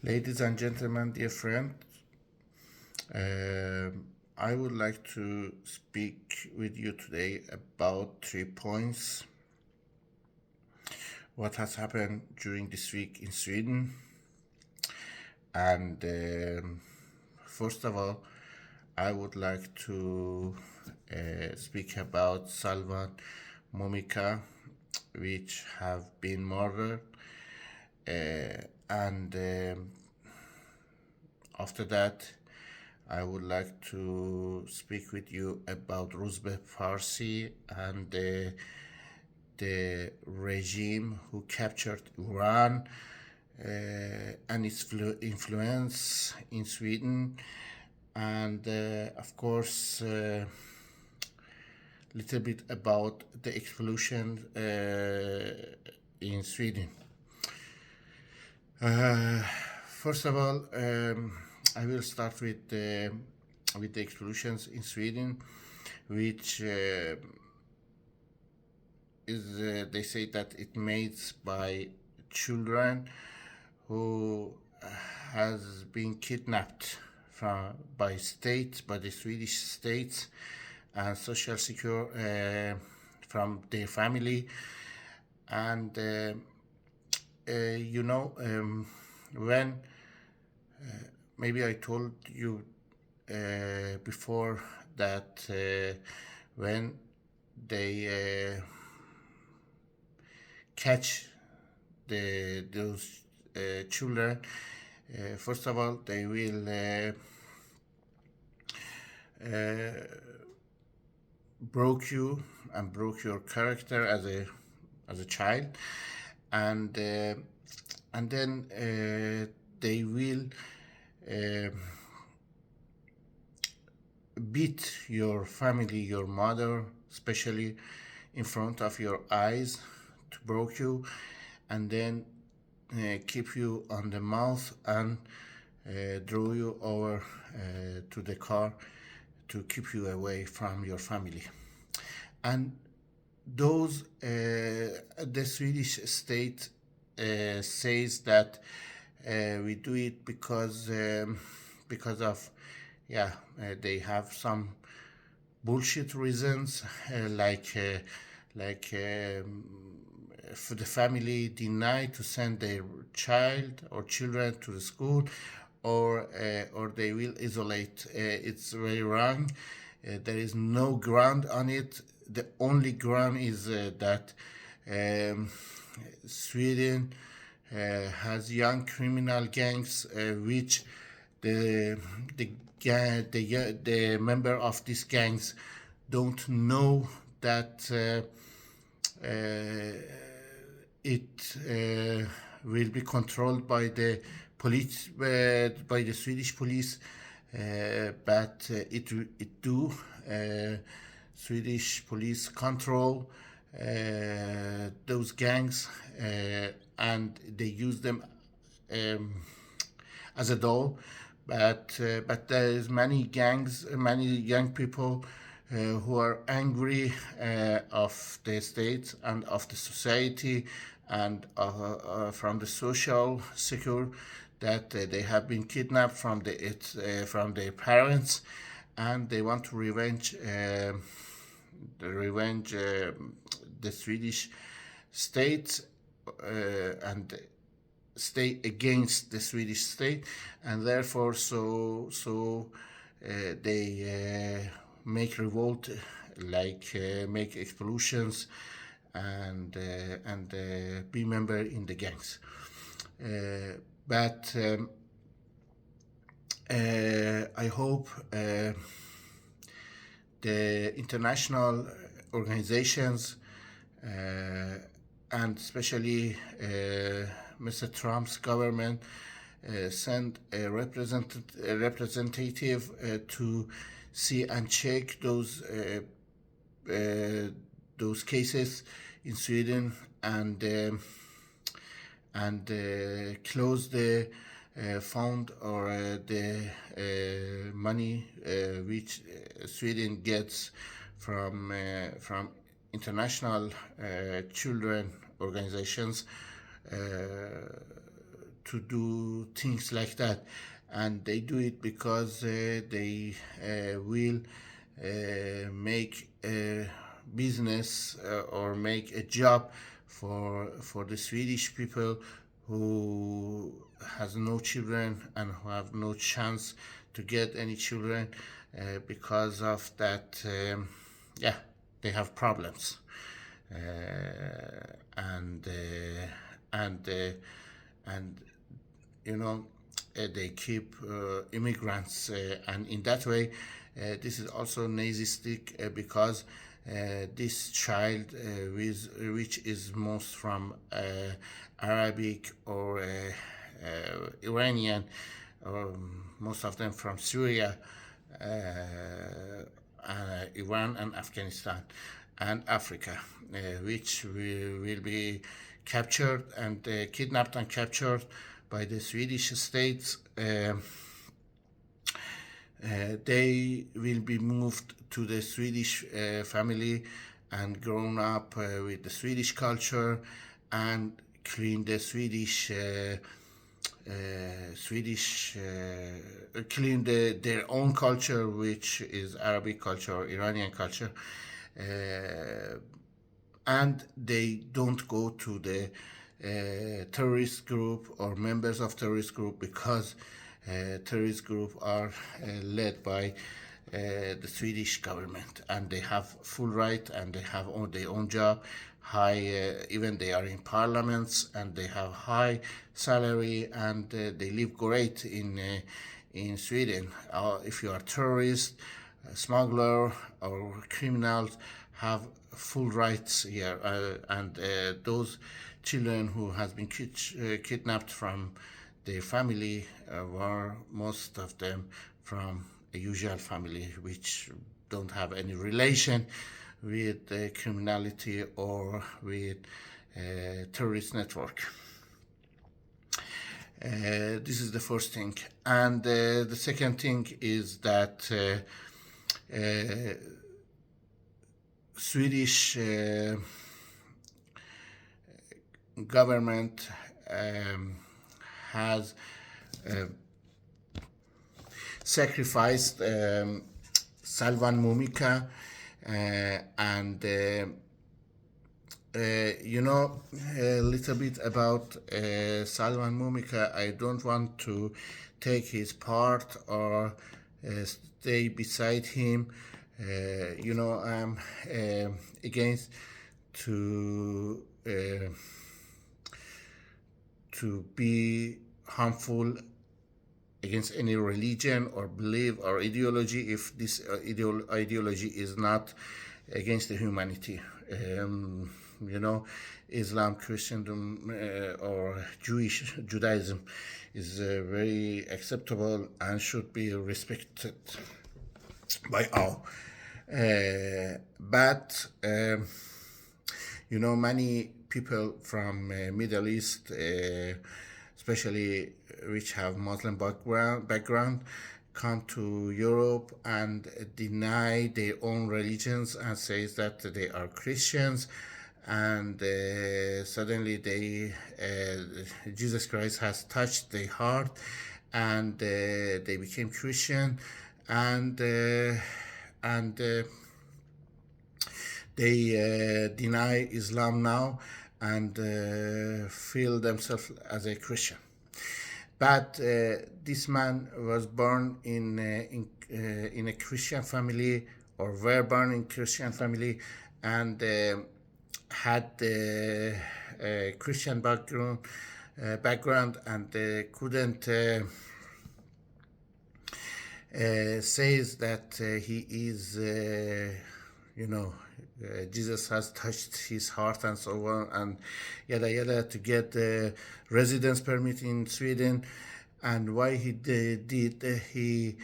Ladies and gentlemen, dear friend, uh, I would like to speak with you today about 3 points. What has happened during this week in Sweden, and first of all, I would like to speak about Salwan Momika, which have been murdered, and after that, I would like to speak with you about Ruzbe Farsi and the regime who captured Iran and its influence in Sweden, and of course, little bit about the explosion in Sweden. Uh, First of all, I will start with the explosions in Sweden, which is they say that it made by children who has been kidnapped by the Swedish state and social secure from their family, and when maybe I told you before that when they catch those children, first of all they will broke you and broke your character as a child, and then they will uh, beat your family, your mother, especially in front of your eyes, to broke you, and then keep you on the mouth and draw you over to the car to keep you away from your family. And those the Swedish state says that we do it because of they have some bullshit reasons like for the family deny to send their child or children to the school, or they will isolate. It's very wrong. There is no ground on it. The only ground is that um, Sweden has young criminal gangs, which the the member of these gangs don't know that it will be controlled by the police, by the Swedish police, but it do. Swedish police control those gangs, and they use them um, as a doll. But there is many gangs, many young people who are angry of the state and of the society and from the social secure, that they have been kidnapped from their parents, and they want to revenge the Swedish state and stay against the Swedish state, and therefore they make revolt, like make explosions and be member in the gangs. But I hope the international organizations and especially Mr. Trump's government send a representative to see and check those cases in Sweden, and close the fund or the money which Sweden gets from international children organizations uh, to do things like that, and they do it because they will make a business or make a job for the Swedish people who has no children and who have no chance to get any children because of that. Yeah, they have problems, and and and you know they keep immigrants, and in that way this is also nazistic because this child which is most from Arabic or Iranian, or most of them from Syria, Iran and Afghanistan and Africa, which will be captured and kidnapped and captured by the Swedish states. They will be moved to the Swedish family and grown up with the Swedish culture and clean the clean their own culture, which is Arabic culture or Iranian culture, and they don't go to the terrorist group or members of terrorist group, because terrorist group are led by the Swedish government, and they have full right and they have their own job, high, even they are in parliaments, and they have high salary, and they live great in Sweden. If you are a terrorist, a smuggler, or criminals, have full rights here, and those children who has been kidnapped from their family were most of them from a usual family which don't have any relation with criminality or with terrorist network. This is the first thing, and the second thing is that Swedish government has sacrificed Salwan Mumika, and a little bit about Salwan Mumika. I don't want to take his part or stay beside him. I'm against to be harmful against any religion or belief or ideology if this ideology is not against the humanity. Islam, Christendom, or Judaism is very acceptable and should be respected by all. But many people from Middle East, especially which have Muslim background, come to Europe and deny their own religions and says that they are Christians, and suddenly Jesus Christ has touched their heart, and they became Christian, and they deny Islam now and feel themselves as a Christian. But this man was born in a Christian family, or were born in Christian family, and had a Christian background, and couldn't says that he is, Jesus has touched his heart and so on, and yada yada, to get a residence permit in Sweden. And why he did, he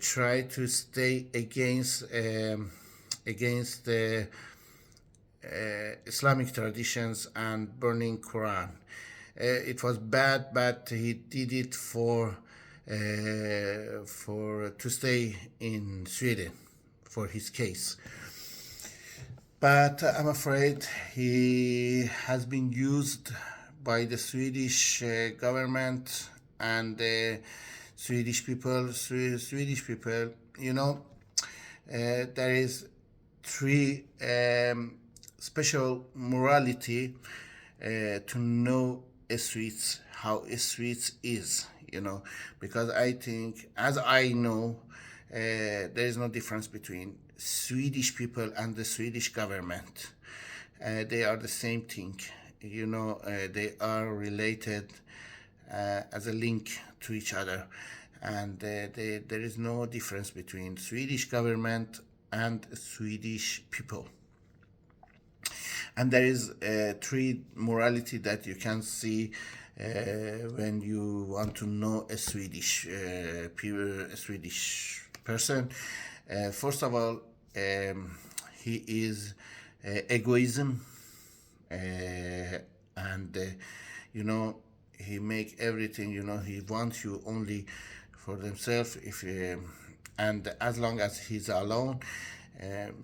tried to stay against the Islamic traditions and burning Quran. It was bad, but he did it for to stay in Sweden for his case. But I'm afraid he has been used by the Swedish government and the Swedish people. You know, there is three special morality to know a Swedes how a Swedes is. You know, because I think, as I know, there is no difference between Swedish people and the Swedish government. They are the same thing. You know, they are related as a link to each other, and there is no difference between Swedish government and Swedish people. And there is three morality that you can see when you want to know a Swedish person. First of all, he is egoism, and you know, he make everything. You know, he wants you only for themselves. If and as long as he's alone,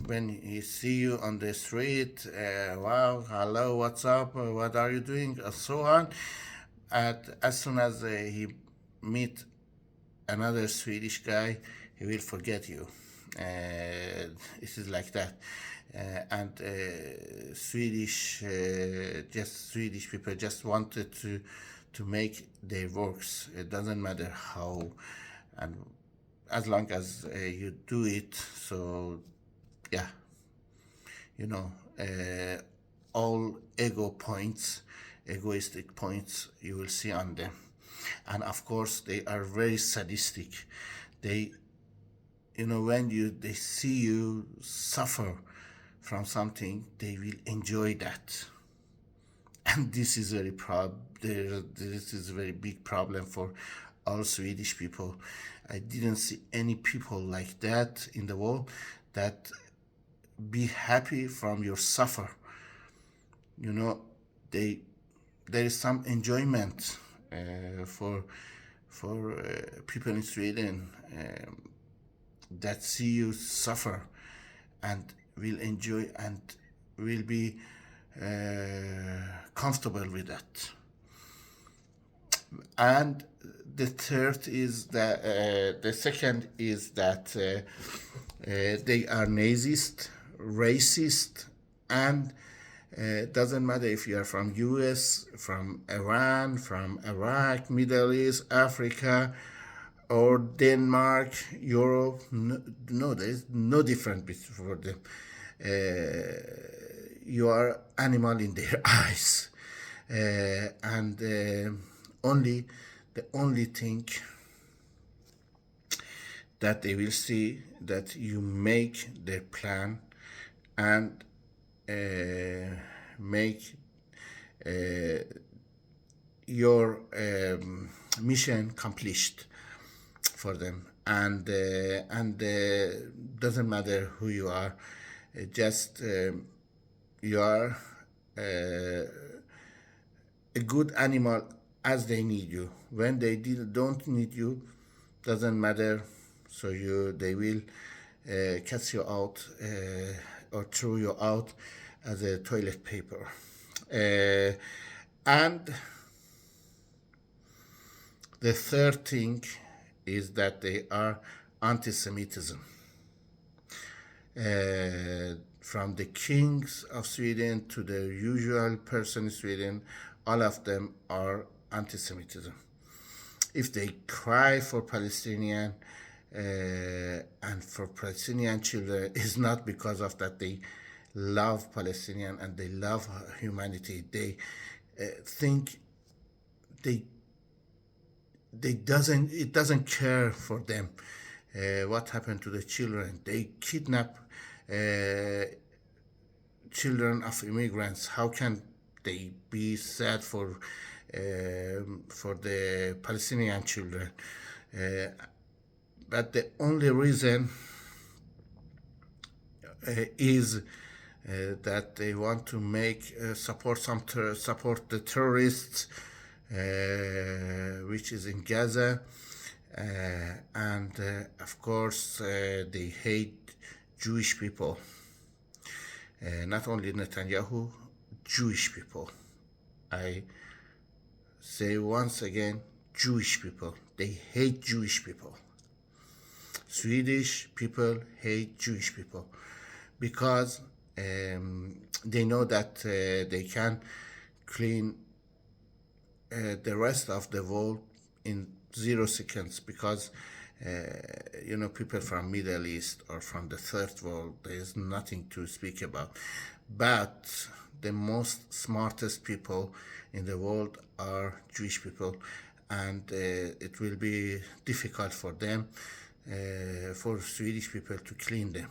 when he see you on the street, wow, hello, what's up, what are you doing, so on. As soon as he meet another Swedish guy, he will forget you. This is like that. And Swedish people just wanted to make their works. It doesn't matter how, and as long as you do it. So yeah, you know, all egoistic points you will see on them. And of course they are very sadistic. They, you know, when they see you suffer from something, they will enjoy that. And this is this is a very big problem for all Swedish people. I didn't see any people like that in the world, that be happy from your suffer. You know, there is some enjoyment for people in Sweden that see you suffer, and will enjoy and will be comfortable with that. And the second is that they are Nazist, racist, and doesn't matter if you are from US, from Iran, from Iraq, Middle East, Africa, or Denmark, Europe. No, there is no difference for them. You are animal in their eyes, and only the only thing that they will see that you make their plan and make your mission accomplished for them, and doesn't matter who you are, just you are a good animal as they need you. When they don't need you, doesn't matter. So they will cast you out or throw you out as a toilet paper. And the third thing is that they are anti-Semitism. From the kings of Sweden to the usual person in Sweden, all of them are anti-Semitism. If they cry for Palestinian and for Palestinian children, it's not because of that they love Palestinian and they love humanity. They think it doesn't care for them what happened to the children. They kidnap children of immigrants. How can they be sad for the Palestinian children? But the only reason is that they want to make support the terrorists, which is in Gaza, and of course they hate Jewish people. Not only Netanyahu, Jewish people. I say once again, Jewish people. They hate Jewish people. Swedish people hate Jewish people because they know that they can clean the rest of the world in 0 seconds because people from Middle East or from the third world, there is nothing to speak about. But the most smartest people in the world are Jewish people, and it will be difficult for them, for Swedish people to clean them.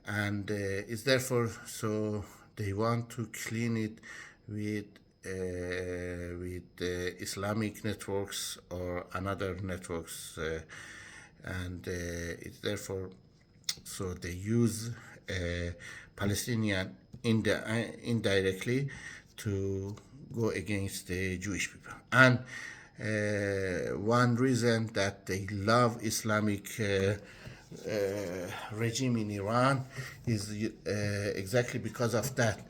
And it's therefore so they want to clean it with Islamic networks or another networks, and it's therefore so they use Palestinian indirectly to go against the Jewish people. And one reason that they love Islamic regime in Iran is exactly because of that,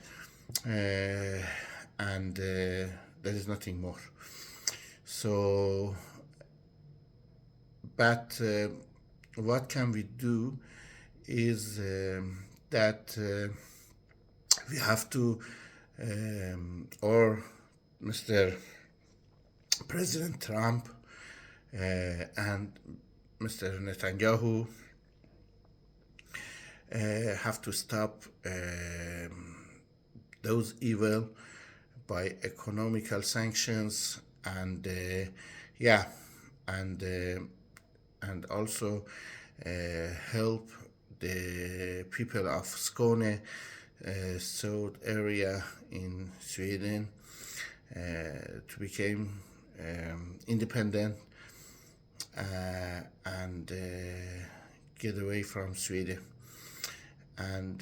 and there is nothing more. So, but what can we do is that we have to, or Mr. President Trump and Mr. Netanyahu have to stop those evil by economical sanctions and and also help the people of Skåne, south area in Sweden, to become independent and get away from Sweden, and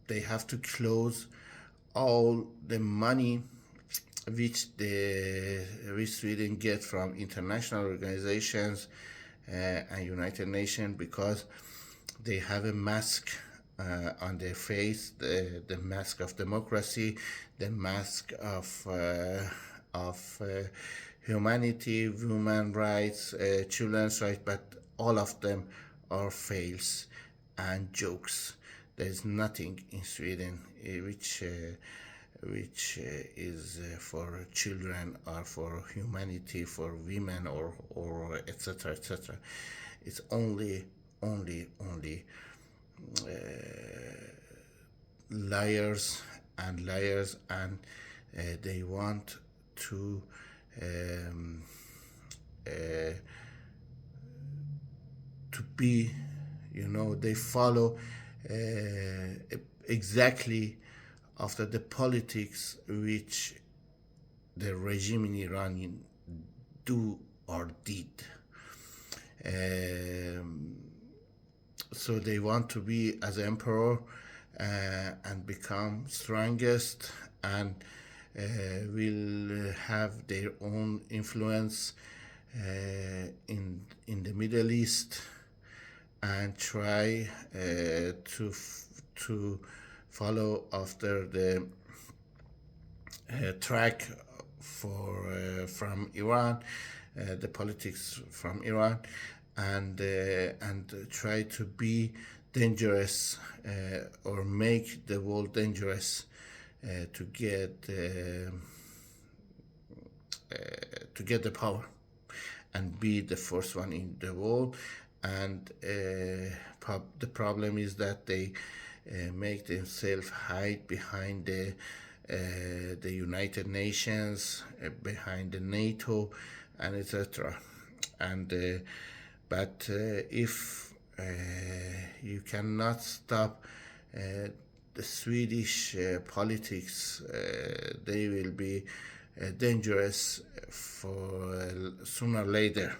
they have to close all the money which Sweden get from international organizations and United Nations, because they have a mask on their face, the mask of democracy, the mask of humanity, human rights, children's rights, but all of them are fails and jokes. There is nothing in Sweden which is for children or for humanity, for women, or etc. etc. It's only liars and liars, and they want to be, they follow exactly after the politics which the regime in Iran do or did. So they want to be as emperor and become strongest, and will have their own influence in the Middle East, and try to follow after the track from Iran, the politics from Iran, and try to be dangerous, or make the world dangerous, to get the power and be the first one in the world. And the problem is that they make themselves hide behind the United Nations, behind the NATO, and etc. And but if you cannot stop the Swedish politics, they will be dangerous for sooner or later.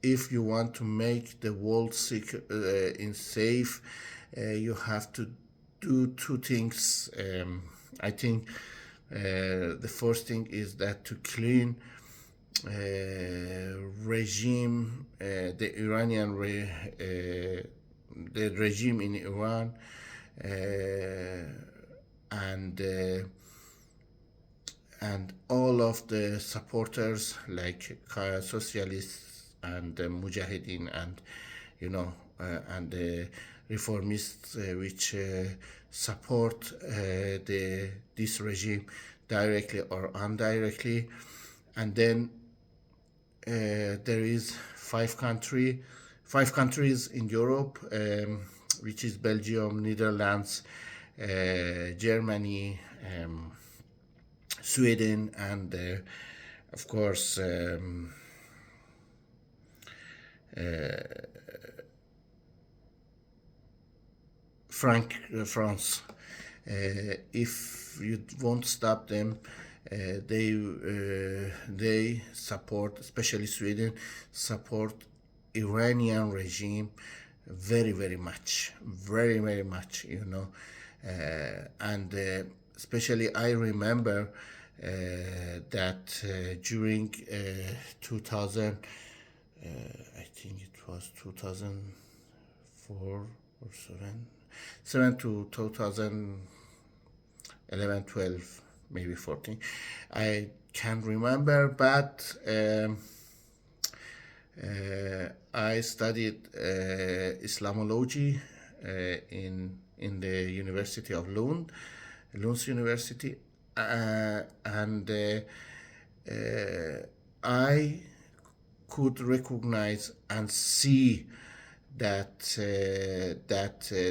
If you want to make the world safe, you have to do two things. I think the first thing is that to clean regime, the Iranian the regime in Iran, uh, and uh, and all of the supporters like socialists and mujahideen and and the reformists which support the this regime directly or indirectly. And then there is five countries in Europe, which is Belgium, Netherlands, Germany, Sweden, and of course France. If you won't stop them, they support, especially Sweden, support Iranian regime very much, very much. And especially I remember that during 2000, I think it was 2004 or 7 to 2011, 12, maybe 14. I can't remember, but I studied Islamology in the University of Lund's University, and I could recognize and see that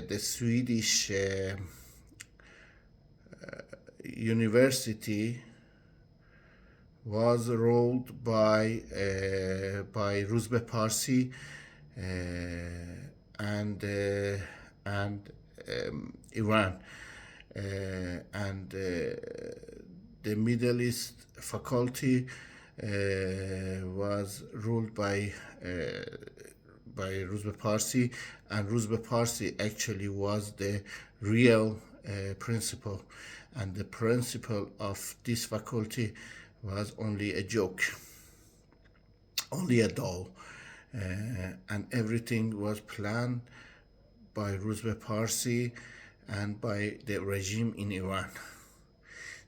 the Swedish university was ruled by Ruzbe Parsi, and Iran, and the Middle East faculty was ruled by Ruzbe Parsi, and Ruzbe Parsi actually was the real principal, and the principal of this faculty was only a joke, only a doll, and everything was planned by Ruzbe Parsi and by the regime in Iran.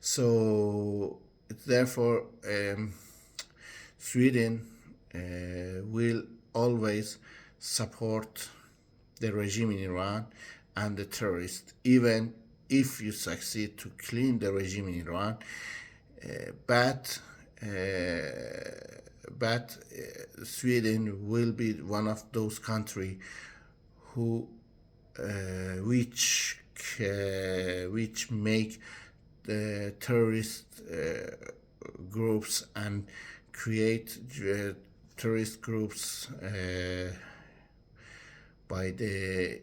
So therefore, Sweden will always support the regime in Iran and the terrorists, even if you succeed to clean the regime in Iran. But Sweden will be one of those countries who which make the terrorist groups and create terrorist groups by the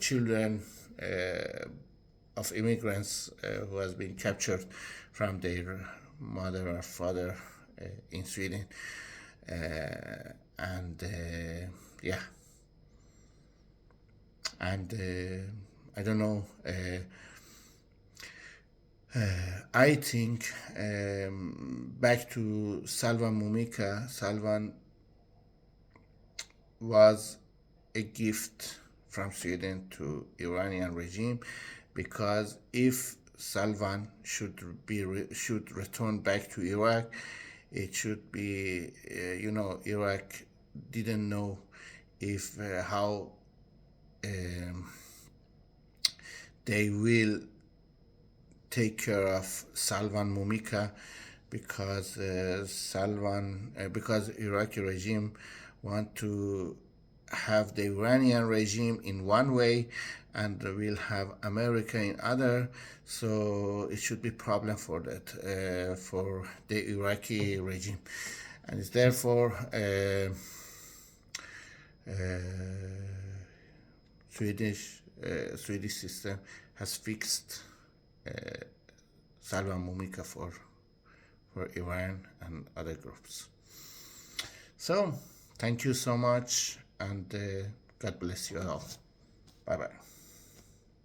children of immigrants who has been captured from their mother or father in Sweden, and yeah, and I don't know. I think back to Salwan Mumika. Salwan was a gift from Sweden to Iranian regime, because if Salwan should return back to Iraq, it should be Iraq didn't know if how they will take care of Salwan Mumika, because because Iraqi regime want to have the Iranian regime in one way and will have America in other. So it should be problem for that, for the Iraqi regime, and it's therefore Swedish system has fixed Salwan Mumika for Iran and other groups. So thank you so much, and God bless you all. Bye bye.